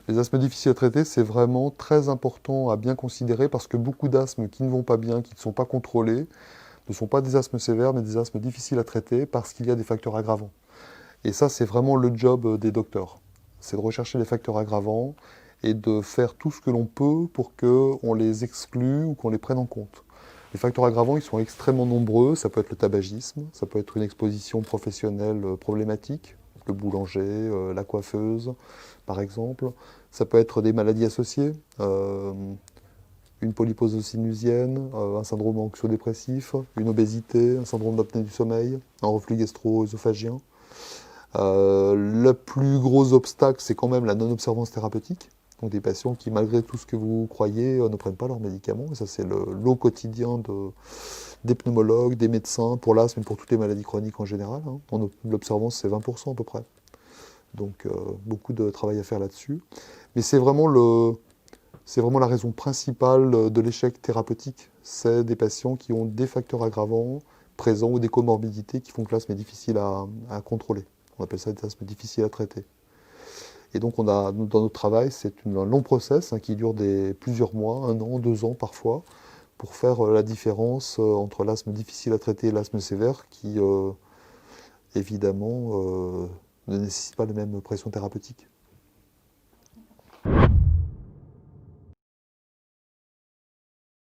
Les asthmes difficiles à traiter, c'est vraiment très important à bien considérer parce que beaucoup d'asthmes qui ne vont pas bien, qui ne sont pas contrôlés, ne sont pas des asthmes sévères, mais des asthmes difficiles à traiter parce qu'il y a des facteurs aggravants. Et ça, c'est vraiment le job des docteurs. C'est de rechercher les facteurs aggravants et de faire tout ce que l'on peut pour qu'on les exclue ou qu'on les prenne en compte. Les facteurs aggravants, ils sont extrêmement nombreux. Ça peut être le tabagisme, ça peut être une exposition professionnelle problématique, le boulanger, la coiffeuse, par exemple. Ça peut être des maladies associées, une polypose sinusienne, un syndrome anxio-dépressif, une obésité, un syndrome d'apnée du sommeil, un reflux gastro-œsophagien. Le plus gros obstacle, c'est quand même la non-observance thérapeutique. Donc des patients qui, malgré tout ce que vous croyez, ne prennent pas leurs médicaments. Et ça, c'est le lot quotidien des pneumologues, des médecins, pour l'asthme et pour toutes les maladies chroniques en général. L'observance, c'est 20% à peu près. Donc beaucoup de travail à faire là-dessus. Mais c'est vraiment la raison principale de l'échec thérapeutique. C'est des patients qui ont des facteurs aggravants présents ou des comorbidités qui font que l'asthme est difficile à contrôler. On appelle ça des asthmes difficiles à traiter. Et donc, dans notre travail, c'est un long process qui dure plusieurs mois, 1 an, 2 ans parfois, pour faire la différence entre l'asthme difficile à traiter et l'asthme sévère qui, évidemment, ne nécessite pas la même pression thérapeutique.